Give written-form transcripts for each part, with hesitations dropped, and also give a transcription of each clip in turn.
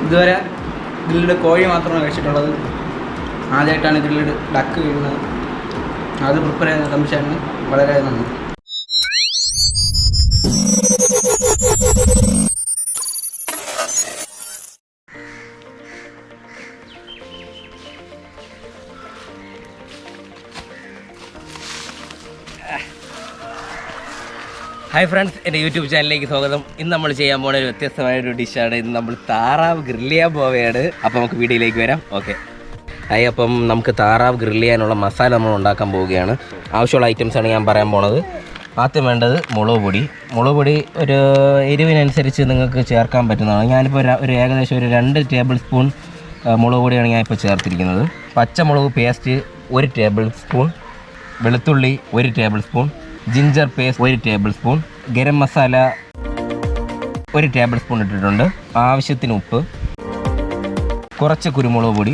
ഇതുവരെ ഗ്രിൽഡ് കോഴി മാത്രമാണ് കഴിച്ചിട്ടുള്ളത്. ആദ്യമായിട്ടാണ് ഗ്രിൽഡ് ഡക്ക് വീഴുന്നത്. അത് പ്രിപ്പയർ ചെയ്യുന്ന തമ്മിച്ചാണ് വളരെ നന്ദി. ഹായ് ഫ്രണ്ട്സ്, എൻ്റെ യൂട്യൂബ് ചാനലിലേക്ക് സ്വാഗതം. ഇന്ന് നമ്മൾ ചെയ്യാൻ പോകുന്ന ഒരു വ്യത്യസ്തമായൊരു ഡിഷാണ്. ഇന്ന് നമ്മൾ താറാവ് ഗ്രില്ല് ചെയ്യാൻ പോവുകയാണ്. അപ്പോൾ നമുക്ക് വീഡിയോയിലേക്ക് വരാം. ഓക്കെ ഹായ്, അപ്പം നമുക്ക് താറാവ് ഗ്രില്ല് ചെയ്യാനുള്ള മസാല നമ്മൾ ഉണ്ടാക്കാൻ പോവുകയാണ്. ആവശ്യമുള്ള ഐറ്റംസാണ് ഞാൻ പറയാൻ പോണത്. ആദ്യം വേണ്ടത് മുളക് പൊടി ഒരു എരിവിനനുസരിച്ച് നിങ്ങൾക്ക് ചേർക്കാൻ പറ്റുന്നതാണ്. ഞാനിപ്പോൾ ഒരു ഏകദേശം ഒരു 2 ടേബിൾ സ്പൂൺ മുളക് പൊടിയാണ് ഞാനിപ്പോൾ ചേർത്തിരിക്കുന്നത്. പച്ചമുളക് പേസ്റ്റ് 1 ടേബിൾ സ്പൂൺ, വെളുത്തുള്ളി 1 table spoon, ginger paste 1 table spoon, garam masala 1 table spoon ഇട്ടിട്ടുണ്ട്, ആവശ്യത്തിന് ഉപ്പ്, കുറച്ച് കുരുമുളക് പൊടി,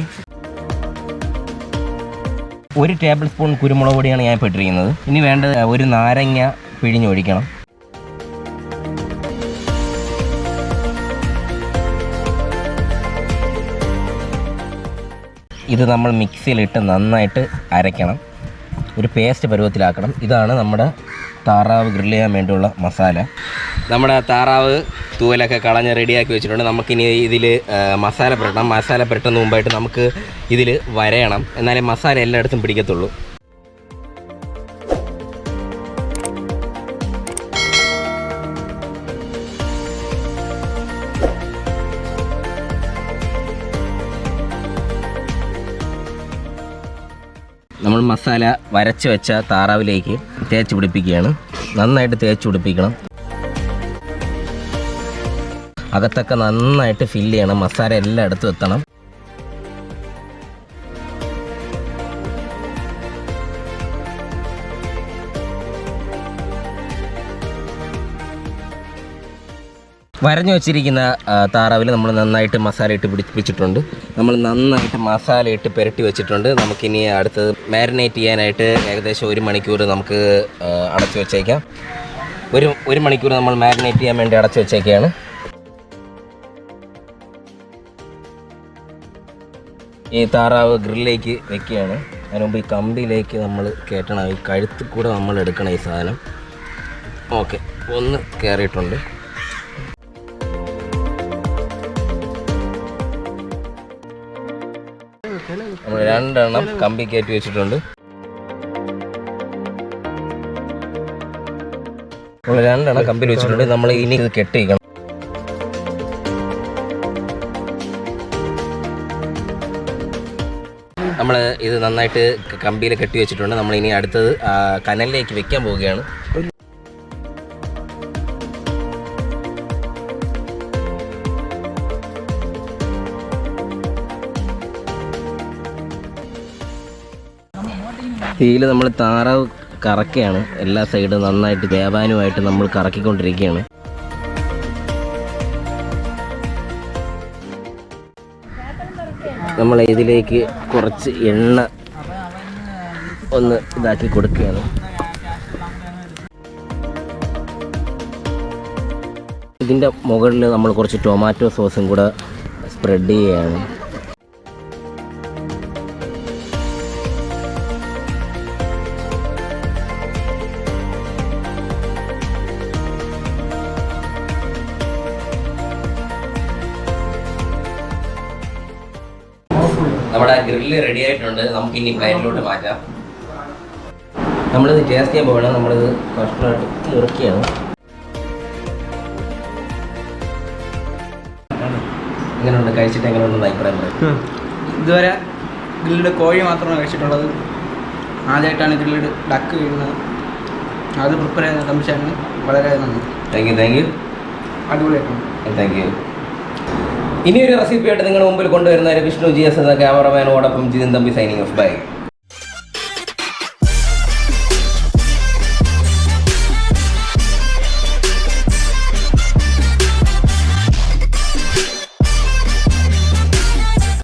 1 ടേബിൾ സ്പൂൺ കുരുമുളക് പൊടിയാണ് ഞാൻ ഇപ്പോൾ ഇട്ടിരിക്കുന്നത്. ഇനി വേണ്ടത് ഒരു നാരങ്ങ പിഴിഞ്ഞൊഴിക്കണം. ഇത് നമ്മൾ മിക്സിയിലിട്ട് നന്നായിട്ട് അരയ്ക്കണം, ഒരു പേസ്റ്റ് പരുവത്തിലാക്കണം. ഇതാണ് നമ്മുടെ താറാവ് ഗ്രില്ല് ചെയ്യാൻ വേണ്ടിയുള്ള മസാല. നമ്മുടെ താറാവ് തൂവലൊക്കെ കളഞ്ഞ് റെഡിയാക്കി വെച്ചിട്ടുണ്ട്. നമുക്കിനി ഇതിൽ മസാല പുരട്ടണം. മസാല പുരട്ടുന്ന മുമ്പായിട്ട് നമുക്ക് ഇതിൽ വരയണം, എന്നാലേ മസാല എല്ലായിടത്തും പിടിക്കത്തുള്ളൂ. നമ്മൾ മസാല വരച്ച് വെച്ച താറാവിലേക്ക് തേച്ച് പിടിപ്പിക്കുകയാണ്. നന്നായിട്ട് തേച്ച് പിടിപ്പിക്കണം. അകത്തൊക്കെ നന്നായിട്ട് ഫില്ല് ചെയ്യണം. മസാല എല്ലായിടത്തും എത്തണം. വരഞ്ഞു വെച്ചിരിക്കുന്ന താറാവിൽ നമ്മൾ നന്നായിട്ട് മസാല ഇട്ട് പിടിപ്പിച്ചിട്ടുണ്ട്. നമ്മൾ നന്നായിട്ട് മസാല ഇട്ട് പുരട്ടി വെച്ചിട്ടുണ്ട്. നമുക്കിനി അടുത്തത് മാരിനേറ്റ് ചെയ്യാനായിട്ട് ഏകദേശം 1 മണിക്കൂർ നമുക്ക് അടച്ചു വെച്ചേക്കാം. ഒരു മണിക്കൂർ നമ്മൾ മാരിനേറ്റ് ചെയ്യാൻ വേണ്ടി അടച്ചു വെച്ചേക്കുകയാണ്. ഈ താറാവ് ഗ്രില്ലിലേക്ക് വെക്കുകയാണ്. അതിന് മുമ്പ് ഈ കമ്പിയിലേക്ക് നമ്മൾ കയറ്റണം. ഈ കഴുത്തിൽ കൂടെ നമ്മൾ എടുക്കണം ഈ സാധനം. ഓക്കെ, ഒന്ന് കയറിയിട്ടുണ്ട്. നമ്മൾ 2 എണ്ണം കമ്പി കയറ്റി വെച്ചിട്ടുണ്ട്. നമ്മൾ 2 എണ്ണം കമ്പിയിൽ വെച്ചിട്ടുണ്ട്. നമ്മൾ ഇനി ഇത് കെട്ടിക്കണം. നമ്മൾ ഇത് നന്നായിട്ട് കമ്പിയിൽ കെട്ടി വെച്ചിട്ടുണ്ട്. നമ്മൾ ഇനി അടുത്തത് കനലിലേക്ക് വെക്കാൻ പോവുകയാണ്. തീയിൽ നമ്മൾ താറാവ് കറക്കുകയാണ്. എല്ലാ സൈഡും നന്നായിട്ട് വേവാനുമായിട്ട് നമ്മൾ കറക്കിക്കൊണ്ടിരിക്കുകയാണ്. നമ്മൾ ഇതിലേക്ക് കുറച്ച് എണ്ണ ഒന്ന് ഇതാക്കി കൊടുക്കുകയാണ്. ഇതിൻ്റെ മുകളിൽ നമ്മൾ കുറച്ച് ടൊമാറ്റോ സോസും കൂടെ സ്പ്രെഡ് ചെയ്യുകയാണ്. നമ്മുടെ ഗ്രില്ല് റെഡി ആയിട്ടുണ്ട്. നമുക്ക് ഇനി പ്ലേറ്റിലോട്ട് മാറ്റാം. നമ്മളിത് ടേസ്റ്റ് ചെയ്യാൻ പോകണം. നമ്മളിത് കഷ്ണമായിട്ട് മുറിക്കുകയാണ്. എങ്ങനെയുണ്ട്, കഴിച്ചിട്ട് എങ്ങനെയുണ്ടെന്ന് അഭിപ്രായം പറയും. ഇതുവരെ ഗ്രിൽഡ് കോഴി മാത്രമാണ് കഴിച്ചിട്ടുള്ളത്. ആദ്യമായിട്ടാണ് ഗ്രിൽഡ് ഡക്ക് വീഴുന്നത്. അത് പ്രിപ്പയർ ചെയ്യുന്ന തമ്മിച്ചാണ് വളരെ നന്ദി. Thank you. അടിപൊളിയായിട്ടുണ്ട്. Thank you. ഇനിയൊരു റെസിപ്പിയായിട്ട് നിങ്ങളുടെ മുമ്പിൽ കൊണ്ടുവരുന്ന വിഷ്ണു GS എന്ന ക്യാമറമാനോടൊപ്പം Jithin Thampi signing off. By.